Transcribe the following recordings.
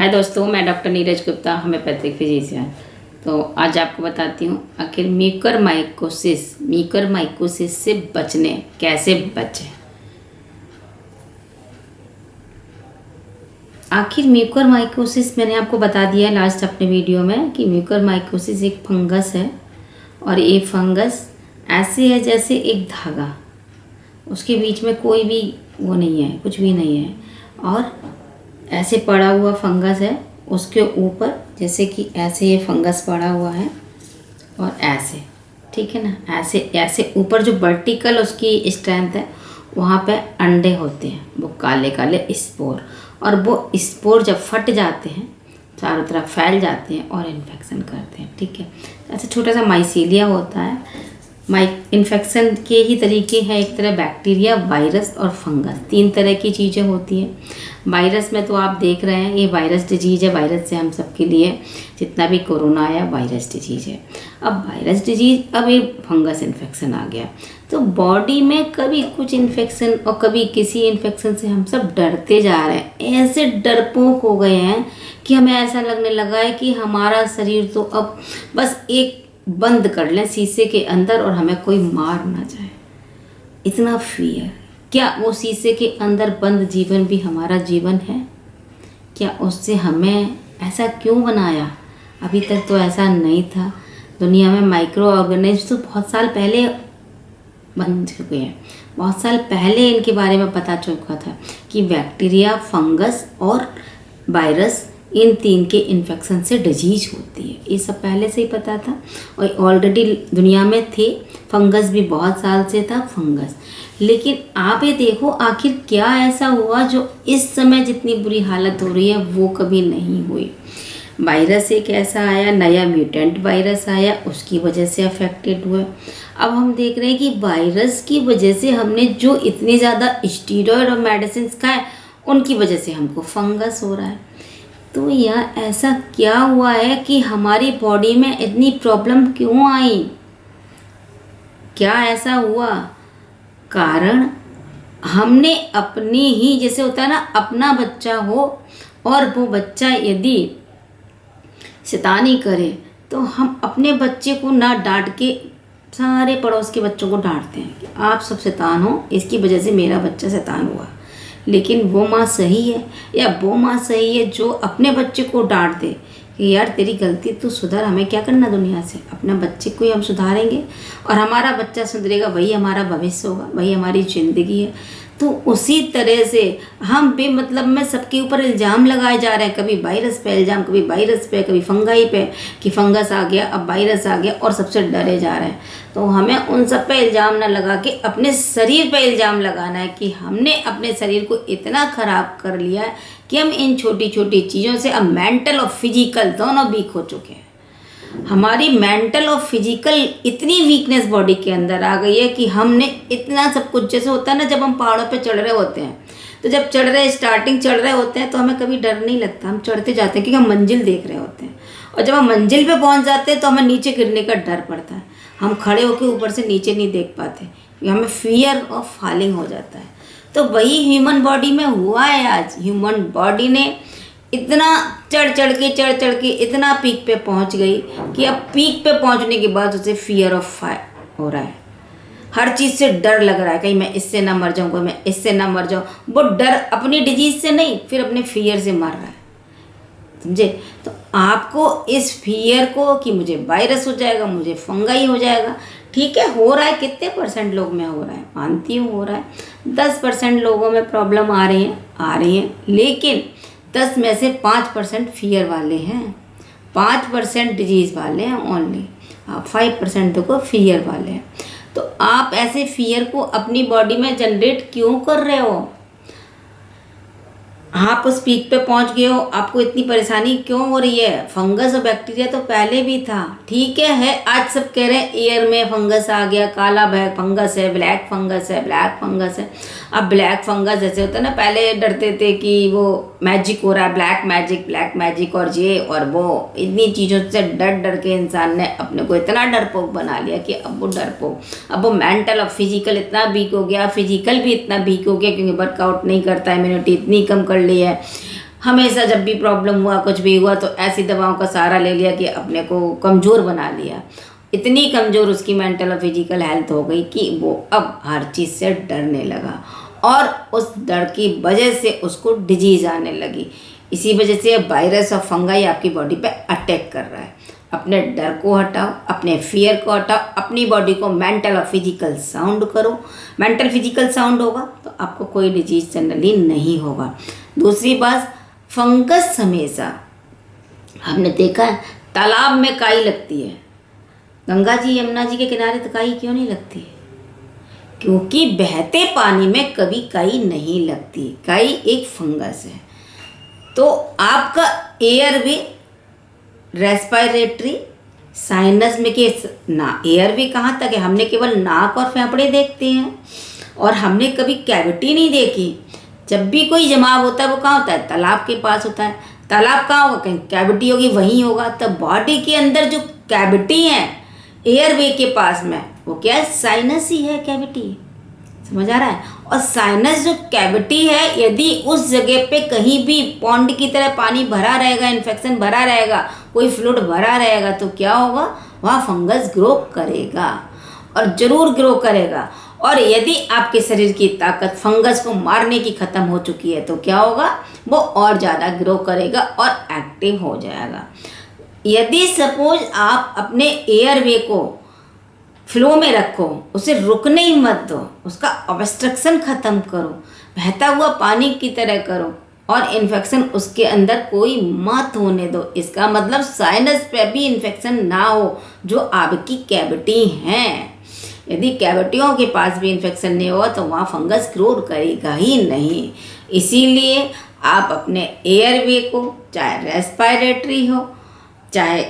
हाय दोस्तों, मैं doctor Neeraj Gupta, homeopathic physician. तो आज आपको बताती हूँ आखिर म्यूकरमाइकोसिस से बचने कैसे बचें। आखिर म्यूकरमाइकोसिस मैंने आपको बता दिया लास्ट अपने वीडियो में कि म्यूकरमाइकोसिस एक फंगस है और ये फंगस ऐसे है जैसे एक धागा, उसके बीच में कोई भी वो नहीं है, कुछ भी नहीं है, और ऐसे पड़ा हुआ फंगस है। उसके ऊपर जैसे कि ऐसे ये फंगस पड़ा हुआ है और ऐसे, ठीक है ना, ऐसे ऐसे ऊपर जो वर्टिकल उसकी स्ट्रेंथ है वहाँ पे अंडे होते हैं, वो काले काले स्पोर, और वो स्पोर जब फट जाते हैं चारों तरफ फैल जाते हैं और इन्फेक्शन करते हैं। ठीक है, ऐसे छोटा सा माइसीलिया होता है। इन्फेक्शन के ही तरीके हैं, एक तरह बैक्टीरिया, वायरस और फंगस, 3 तरह की चीज़ें होती हैं। वायरस में तो आप देख रहे हैं ये वायरस डिजीज़ है, वायरस से हम सबके लिए जितना भी कोरोना आया वायरस डिजीज़ है। अब वायरस डिजीज़, अब ये फंगस इन्फेक्शन आ गया, तो बॉडी में कभी कुछ इन्फेक्शन और कभी किसी इन्फेक्शन से हम सब डरते जा रहे हैं। ऐसे डरपोक हो गए हैं कि हमें ऐसा लगने लगा है कि हमारा शरीर तो अब बस एक बंद कर लें शीशे के अंदर और हमें कोई मार ना जाए, इतना फियर। क्या वो शीशे के अंदर बंद जीवन भी हमारा जीवन है? क्या उससे हमें ऐसा क्यों बनाया? अभी तक तो ऐसा नहीं था। दुनिया में माइक्रो ऑर्गेनिज्म तो बहुत साल पहले बन चुके हैं, बहुत साल पहले इनके बारे में पता चुका था कि बैक्टीरिया, फंगस और वायरस, इन 3 के इन्फेक्शन से डिजीज होती है। ये सब पहले से ही पता था और ऑलरेडी दुनिया में थे। फंगस भी बहुत साल से था फंगस। लेकिन आप ये देखो आखिर क्या ऐसा हुआ जो इस समय जितनी बुरी हालत हो रही है वो कभी नहीं हुई। वायरस एक ऐसा आया, नया म्यूटेंट वायरस आया, उसकी वजह से अफेक्टेड हुए। अब हम देख रहे हैं कि वायरस की वजह से हमने जो इतने ज़्यादा स्टीरॉयड और मेडिसिन खाए उनकी वजह से हमको फंगस हो रहा है। तो यह ऐसा क्या हुआ है कि हमारी बॉडी में इतनी प्रॉब्लम क्यों आई? क्या ऐसा हुआ? कारण हमने अपनी ही, जैसे होता है ना, अपना बच्चा हो और वो बच्चा यदि शैतानी करे तो हम अपने बच्चे को ना डांट के सारे पड़ोस के बच्चों को डांटते हैं कि आप सब शैतान हो, इसकी वजह से मेरा बच्चा शैतान हुआ। लेकिन वो माँ सही है या वो माँ सही है जो अपने बच्चे को डांट दे कि यार तेरी गलती तू सुधर, हमें क्या करना दुनिया से, अपने बच्चे को ही हम सुधारेंगे और हमारा बच्चा सुधरेगा, वही हमारा भविष्य होगा, वही हमारी ज़िंदगी है। तो उसी तरह से हम बेमतलब में सबके ऊपर इल्ज़ाम लगाए जा रहे हैं, कभी वायरस पे इल्ज़ाम, कभी वायरस पे, कभी फंगाई पे कि फंगस आ गया, अब वायरस आ गया, और सबसे डरे जा रहे हैं। तो हमें उन सब पे इल्ज़ाम ना लगा के अपने शरीर पे इल्ज़ाम लगाना है कि हमने अपने शरीर को इतना ख़राब कर लिया है कि हम इन छोटी छोटी चीज़ों से अब मेंटल और फिजिकल दोनों वीक हो चुके हैं। हमारी मेंटल और फिजिकल इतनी वीकनेस बॉडी के अंदर आ गई है कि हमने इतना सब कुछ, जैसे होता है ना जब हम पहाड़ों पे चढ़ रहे होते हैं, तो जब चढ़ रहे स्टार्टिंग चढ़ रहे होते हैं तो हमें कभी डर नहीं लगता, हम चढ़ते जाते हैं क्योंकि हम मंजिल देख रहे होते हैं। और जब हम मंजिल पे पहुंच जाते हैं तो हमें नीचे गिरने का डर पड़ता है, हम खड़े होकर ऊपर से नीचे नहीं देख पाते, हमें फियर ऑफ फॉलिंग हो जाता है। तो वही ह्यूमन बॉडी में हुआ है आज। ह्यूमन बॉडी ने इतना चढ़ चढ़ के इतना पीक पे पहुंच गई कि अब पीक पे पहुंचने के बाद उसे फियर ऑफ फायर हो रहा है। हर चीज़ से डर लग रहा है, कहीं मैं इससे ना मर जाऊँ, कहीं मैं इससे ना मर जाऊँ। वो डर अपनी डिजीज से नहीं, फिर अपने फियर से मर रहा है, समझे? तो आपको इस फियर को कि मुझे वायरस हो जाएगा, मुझे फंगाई हो जाएगा, ठीक है, हो रहा है, कितने % लोग में हो रहा है, मानती हूँ हो रहा है। 10% लोगों में प्रॉब्लम आ रही है, लेकिन 10 में से 5% फियर वाले हैं, 5% डिजीज़ वाले हैं ओनली, 5% देखो फियर वाले हैं। तो आप ऐसे फियर को अपनी बॉडी में जनरेट क्यों कर रहे हो? आप उस पीक पे पहुंच गए हो, आपको इतनी परेशानी क्यों हो रही है? फंगस और बैक्टीरिया तो पहले भी था, ठीक है। आज सब कह रहे हैं एयर में फंगस आ गया, काला फंगस है, ब्लैक फंगस है, ब्लैक फंगस है। अब ब्लैक फंगस जैसे होता है ना, पहले डरते थे कि वो मैजिक हो रहा है, ब्लैक मैजिक और ये और वो, इतनी चीज़ों से डर के इंसान ने अपने को इतना डरपोक बना लिया कि अब वो डरपोक, अब वो मेंटल और फिजिकल इतना वीक हो गया, फिजिकल भी इतना वीक हो गया क्योंकि वर्कआउट नहीं करता, इम्यूनिटी इतनी कम कर ली है, हमेशा जब भी प्रॉब्लम हुआ, कुछ भी हुआ, तो ऐसी दवाओं का सहारा ले लिया कि अपने को कमज़ोर बना लिया। इतनी कमज़ोर उसकी मेंटल और फिजिकल हेल्थ हो गई कि वो अब हर चीज़ से डरने लगा और उस डर की वजह से उसको डिजीज़ आने लगी। इसी वजह से वायरस और फंगाई आपकी बॉडी पे अटैक कर रहा है। अपने डर को हटाओ, अपने फियर को हटाओ, अपनी बॉडी को मेंटल और फिजिकल साउंड करो। मेंटल फिजिकल साउंड होगा तो आपको कोई डिजीज जनरली नहीं होगा। दूसरी बात, फंगस हमेशा हमने देखा है तालाब में काई लगती है, गंगा जी यमुना जी के किनारे तो काई क्यों नहीं लगती? क्योंकि बहते पानी में कभी काई नहीं लगती। काई एक फंगस है। तो आपका एयरवे, रेस्पिरेटरी, साइनस में के ना, एयरवे कहाँ तक है? हमने केवल नाक और फेफड़े देखते हैं और हमने कभी कैविटी नहीं देखी। जब भी कोई जमाव होता है वो कहाँ होता है? तालाब के पास होता है। तालाब कहाँ होगा? कहीं कैविटी होगी, वहीं होगा। तो बॉडी के अंदर जो कैविटी है एयरवे के पास में, वो क्या है? साइनस ही है, कैविटी। समझ आ रहा है? और साइनस जो कैविटी है, यदि उस जगह पे कहीं भी पॉन्ड की तरह पानी भरा रहेगा, इन्फेक्शन भरा रहेगा, कोई फ्लूइड भरा रहेगा, तो क्या होगा? वहाँ फंगस ग्रो करेगा और ज़रूर ग्रो करेगा। और यदि आपके शरीर की ताकत फंगस को मारने की ख़त्म हो चुकी है तो क्या होगा? वो और ज़्यादा ग्रो करेगा और एक्टिव हो जाएगा। यदि सपोज आप अपने एयरवे को फ्लो में रखो, उसे रुकने ही मत दो, उसका ऑब्स्ट्रक्शन ख़त्म करो, बहता हुआ पानी की तरह करो और इन्फेक्शन उसके अंदर कोई मत होने दो। इसका मतलब साइनस पे भी इन्फेक्शन ना हो जो आपकी कैविटी हैं। यदि कैविटियों के पास भी इन्फेक्शन नहीं होगा तो वहाँ फंगस ग्रो करेगा ही नहीं। इसीलिए आप अपने एयरवे को, चाहे रेस्पिरेटरी हो, चाहे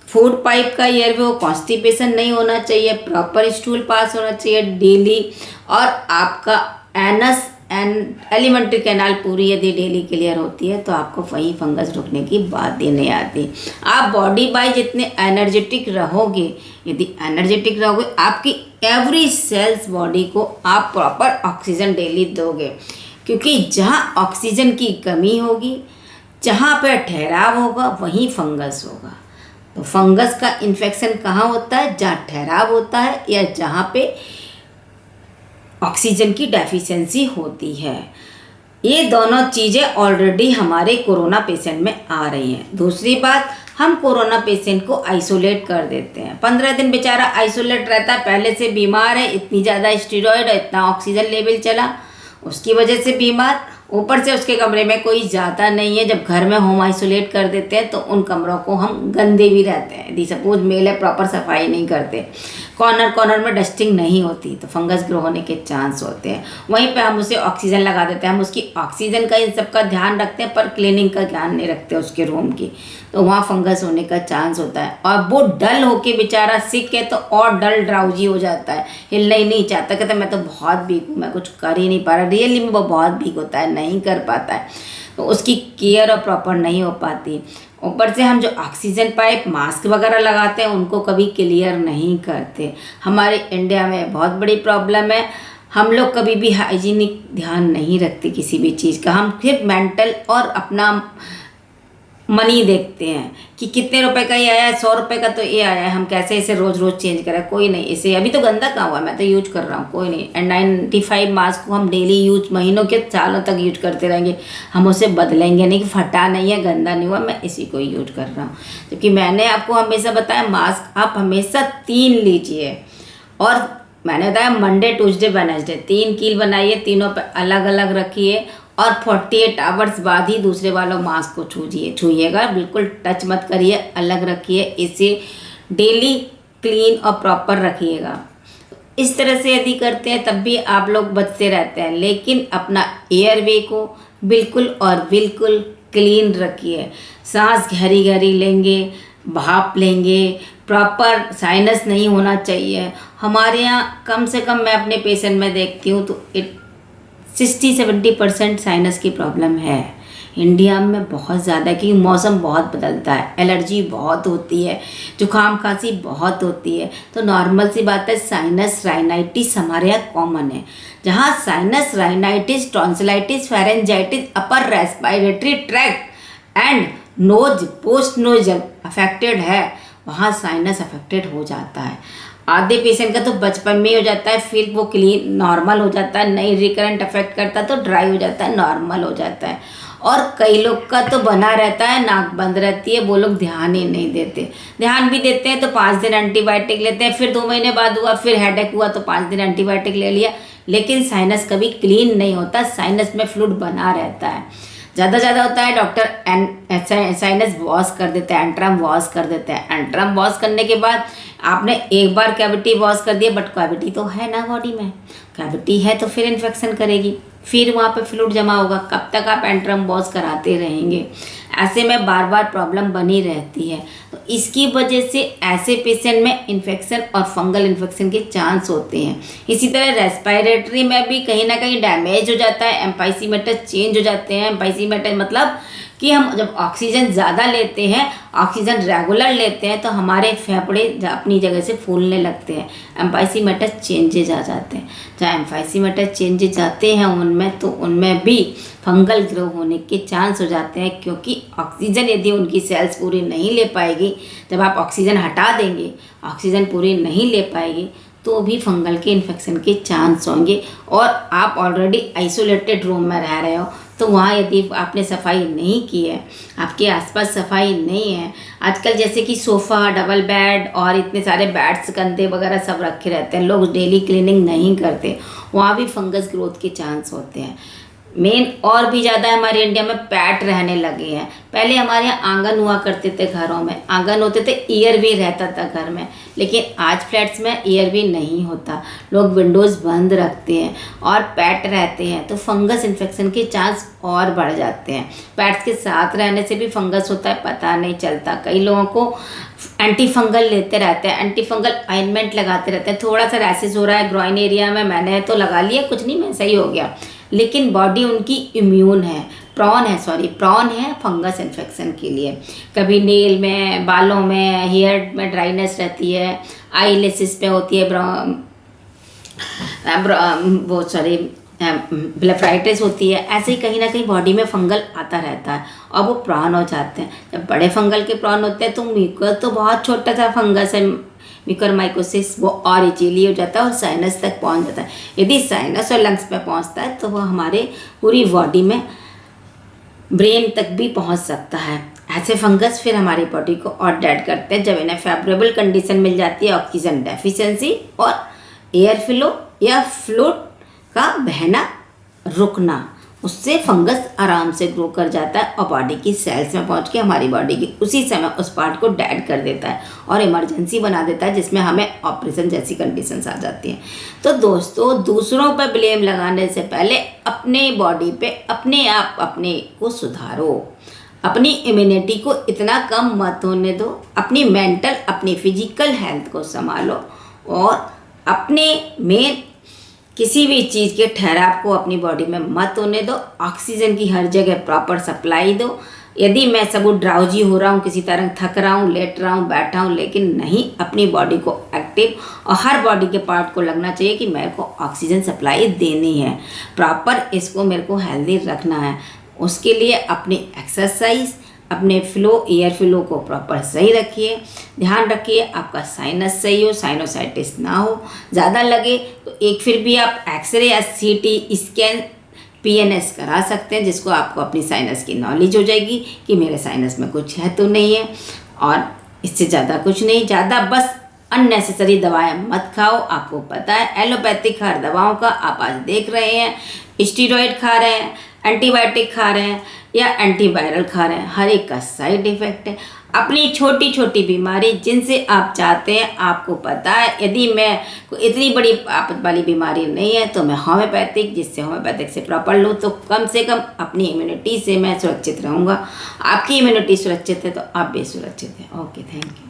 फूड पाइप का एयरवे हो, कॉन्स्टिपेशन नहीं होना चाहिए, प्रॉपर स्टूल पास होना चाहिए डेली, और आपका एनस एंड एलिमेंट्री कैनाल पूरी यदि डेली क्लियर होती है तो आपको वहीं फंगस रुकने की बात ही नहीं आती। आप बॉडी बाय जितने एनर्जेटिक रहोगे, यदि एनर्जेटिक रहोगे, आपकी एवरी सेल्स बॉडी को आप प्रॉपर ऑक्सीजन डेली दोगे, क्योंकि जहाँ ऑक्सीजन की कमी होगी, जहाँ पर ठहराव होगा, वहीं फंगस होगा। तो फंगस का इन्फेक्शन कहाँ होता है? जहाँ ठहराव होता है या जहाँ पे ऑक्सीजन की डेफिशिएंसी होती है। ये दोनों चीज़ें ऑलरेडी हमारे कोरोना पेशेंट में आ रही हैं। दूसरी बात, हम कोरोना पेशेंट को आइसोलेट कर देते हैं। 15 दिन बेचारा आइसोलेट रहता है, पहले से बीमार है, इतनी ज़्यादा स्टेरॉयड, इतना ऑक्सीजन लेवल चला, उसकी वजह से बीमार, ऊपर से उसके कमरे में कोई जाता नहीं है। जब घर में होम आइसोलेट कर देते हैं तो उन कमरों को हम गंदे भी रहते हैं। यदि सपोज मेल है, प्रॉपर सफाई नहीं करते, कॉर्नर कॉर्नर में डस्टिंग नहीं होती, तो फंगस ग्रो होने के चांस होते हैं। वहीं पे हम उसे ऑक्सीजन लगा देते हैं, हम उसकी ऑक्सीजन का इन सब का ध्यान रखते हैं पर क्लीनिंग का ध्यान नहीं रखते उसके रूम की, तो वहाँ फंगस होने का चांस होता है। और वो डल होके बेचारा सिक है तो और डल ड्राउजी हो जाता है, हिलना ही नहीं चाहता, कहता मैं तो बहुत वीक हूँ, मैं कुछ कर ही नहीं पा रहा। रियली में वो बहुत वीक होता है, नहीं कर पाता है, तो उसकी केयर और प्रॉपर नहीं हो पाती। ऊपर से हम जो ऑक्सीजन पाइप, मास्क वगैरह लगाते हैं, उनको कभी क्लियर नहीं करते। हमारे इंडिया में बहुत बड़ी प्रॉब्लम है, हम लोग कभी भी हाइजीनिक ध्यान नहीं रखते किसी भी चीज़ का। हम सिर्फ मेंटल और अपना मनी देखते हैं कि कितने रुपए का ये आया है, 100 रुपये का तो ये आया है, हम कैसे इसे रोज़ रोज़ चेंज करें। कोई नहीं, इसे अभी तो गंदा कहाँ हुआ, मैं तो यूज कर रहा हूँ, कोई नहीं। N95 मास्क को हम डेली यूज, महीनों के सालों तक यूज करते रहेंगे, हम उसे बदलेंगे नहीं कि फटा नहीं है, गंदा नहीं हुआ, मैं इसी को यूज कर रहा हूँ। जबकि मैंने आपको हमेशा बताया मास्क आप हमेशा 3 लीजिए, और मैंने बताया मंडे ट्यूसडे वेडनेसडे 3 कील बनाइए, तीनों पे अलग अलग रखिए और 48 आवर्स बाद ही दूसरे वालों मास्क को छूइएगा, बिल्कुल टच मत करिए, अलग रखिए, इसे डेली क्लीन और प्रॉपर रखिएगा। इस तरह से यदि करते हैं तब भी आप लोग बचते रहते हैं, लेकिन अपना एयरवे को बिल्कुल और बिल्कुल क्लीन रखिए। सांस गहरी गहरी लेंगे, भाप लेंगे, प्रॉपर साइनस नहीं होना चाहिए। हमारे यहाँ कम से कम मैं अपने पेशेंट में देखती हूँ तो 60-70% साइनस की प्रॉब्लम है। इंडिया में बहुत ज़्यादा, क्योंकि मौसम बहुत बदलता है, एलर्जी बहुत होती है, जुकाम खांसी बहुत होती है। तो नॉर्मल सी बात है, साइनस राइनाइटिस हमारे यहाँ कॉमन है। जहाँ sinus rhinitis, tonsillitis, pharyngitis, upper respiratory tract and nose, post nasal affected है, वहाँ साइनस अफेक्टेड हो जाता है। आधे पेशेंट का तो बचपन में ही हो जाता है, फिर वो क्लीन नॉर्मल हो जाता है, नहीं रिकरेंट अफेक्ट करता तो ड्राई हो जाता है, नॉर्मल हो जाता है। और कई लोग का तो बना रहता है, नाक बंद रहती है, वो लोग ध्यान ही नहीं देते। ध्यान भी देते हैं तो 5 दिन एंटीबायोटिक लेते हैं, फिर 2 महीने बाद हुआ, फिर हेडेक हुआ तो 5 दिन एंटीबायोटिक ले लिया, लेकिन साइनस कभी क्लीन नहीं होता, साइनस में फ्लूइड बना रहता है। ज़्यादा होता है, डॉक्टर साइनस वॉश कर देते हैं, एंट्रम वॉश कर देते हैं। एंट्रम वॉश करने के बाद आपने एक बार कैविटी वॉश कर दिया, बट कैविटी तो है ना बॉडी में, कैविटी है तो फिर इन्फेक्शन करेगी, फिर वहाँ पे फ्लूइड जमा होगा। कब तक आप एंट्रम वॉश कराते रहेंगे? ऐसे में बार बार प्रॉब्लम बनी रहती है। तो इसकी वजह से ऐसे पेशेंट में इन्फेक्शन और फंगल इन्फेक्शन के चांस होते हैं। इसी तरह रेस्पिरेटरी में भी कहीं ना कहीं डैमेज हो जाता है, एम्फाइसीमेटर चेंज हो जाते हैं। एम्फाइसीमेटर मतलब कि हम जब ऑक्सीजन ज़्यादा लेते हैं, ऑक्सीजन रेगुलर लेते हैं, तो हमारे फेफड़े अपनी जगह से फूलने लगते हैं, एम्फाइसीमेटर चेंजेज आ जाते हैं। जहाँ एम्फाइसीमेटर चेंजेज आते हैं उनमें, तो उनमें भी फंगल ग्रो होने के चांस हो जाते हैं, क्योंकि ऑक्सीजन यदि उनकी सेल्स पूरी नहीं ले पाएगी, जब आप ऑक्सीजन हटा देंगे, ऑक्सीजन पूरी नहीं ले पाएगी, तो भी फंगल के इन्फेक्शन के चांस होंगे। और आप ऑलरेडी आइसोलेटेड रूम में रह रहे हो, तो वहाँ यदि आपने सफाई नहीं की है, आपके आसपास सफाई नहीं है, आजकल जैसे कि सोफ़ा, डबल बेड और इतने सारे बेड्स, कंधे वगैरह सब रखे रहते हैं, लोग डेली क्लीनिंग नहीं करते, वहाँ भी फंगस ग्रोथ के चांस होते हैं। मेन और भी ज़्यादा हमारे इंडिया में पैट रहने लगे हैं। पहले हमारे यहाँ आंगन हुआ करते थे, घरों में आंगन होते थे, ईयर भी रहता था घर में, लेकिन आज फ्लैट्स में ईयर भी नहीं होता, लोग विंडोज़ बंद रखते हैं और पैट रहते हैं, तो फंगस इन्फेक्शन के चांस और बढ़ जाते हैं। पैट्स के साथ रहने से भी फंगस होता है, पता नहीं चलता। कई लोगों को एंटी फंगल लेते रहते हैं, एंटी फंगल ऑइंटमेंट लगाते रहते हैं। थोड़ा सा रैसेस हो रहा है ग्रॉइन एरिया में, मैंने तो लगा लिया, कुछ नहीं, मैं सही हो गया, लेकिन बॉडी उनकी इम्यून है, प्रॉन है फंगस इन्फेक्शन के लिए। कभी नेल में, बालों में, हेयर में ड्राइनेस रहती है, आई लेसिस पे होती है, ब्लेफराइटिस होती है। ऐसे ही कहीं ना कहीं बॉडी में फंगल आता रहता है और वो प्रॉन हो जाते हैं। जब बड़े फंगल के प्रॉन होते हैं तो म्यूकर तो बहुत छोटा सा फंगस है, म्यूकरमाइकोसिस, वो और इजीली हो जाता है और साइनस तक पहुंच जाता है। यदि साइनस और लंग्स पे पहुंचता है तो वो हमारे पूरी बॉडी में, ब्रेन तक भी पहुंच सकता है। ऐसे फंगस फिर हमारी बॉडी को और डेड करते हैं जब इन्हें फेवरेबल कंडीशन मिल जाती है, ऑक्सीजन डेफिशिएंसी और एयर फ्लो या फ्लूइड का बहना रुकना, उससे फंगस आराम से ग्रो कर जाता है और बॉडी की सेल्स में पहुंच के हमारी बॉडी की उसी समय उस पार्ट को डेड कर देता है और इमरजेंसी बना देता है, जिसमें हमें ऑपरेशन जैसी कंडीशंस आ जाती हैं। तो दोस्तों, दूसरों पर ब्लेम लगाने से पहले अपने बॉडी पे अपने आप अपने को सुधारो, अपनी इम्यूनिटी को इतना कम मत होने दो, अपनी मेंटल, अपनी फिजिकल हेल्थ को संभालो और अपने मेन किसी भी चीज़ के ठहराव को अपनी बॉडी में मत होने दो। ऑक्सीजन की हर जगह प्रॉपर सप्लाई दो। यदि मैं सब ड्राउजी हो रहा हूँ, किसी तरह थक रहा हूँ, लेट रहा हूँ, बैठा हूँ, लेकिन नहीं, अपनी बॉडी को एक्टिव और हर बॉडी के पार्ट को लगना चाहिए कि मेरे को ऑक्सीजन सप्लाई देनी है, प्रॉपर इसको मेरे को हेल्दी रखना है। उसके लिए अपनी एक्सरसाइज, अपने फ्लो, एयर फ्लो को प्रॉपर सही रखिए, ध्यान रखिए आपका साइनस सही हो, साइनोसाइटिस ना हो, ज़्यादा लगे तो एक फिर भी आप एक्सरे या सीटी स्कैन, पीएनएस करा सकते हैं, जिसको आपको अपनी साइनस की नॉलेज हो जाएगी कि मेरे साइनस में कुछ है तो नहीं है। और इससे ज़्यादा कुछ नहीं, ज़्यादा बस अननेसेसरी दवाएं मत खाओ। आपको पता है एलोपैथिक हर दवाओं का आप आज देख रहे हैं, स्टीरॉयड खा रहे हैं, एंटीबायोटिक खा रहे हैं या एंटीवायरल खा रहे हैं, हर एक का साइड इफ़ेक्ट है। अपनी छोटी छोटी बीमारी जिनसे आप चाहते हैं, आपको पता है यदि मैं कोई इतनी बड़ी आफत वाली बीमारी नहीं है तो मैं होम्योपैथिक, जिससे होम्योपैथिक से प्रॉपर लूँ तो कम से कम अपनी इम्यूनिटी से मैं सुरक्षित रहूँगा। आपकी इम्यूनिटी सुरक्षित है तो आप भी सुरक्षित हैं। Okay, thank you.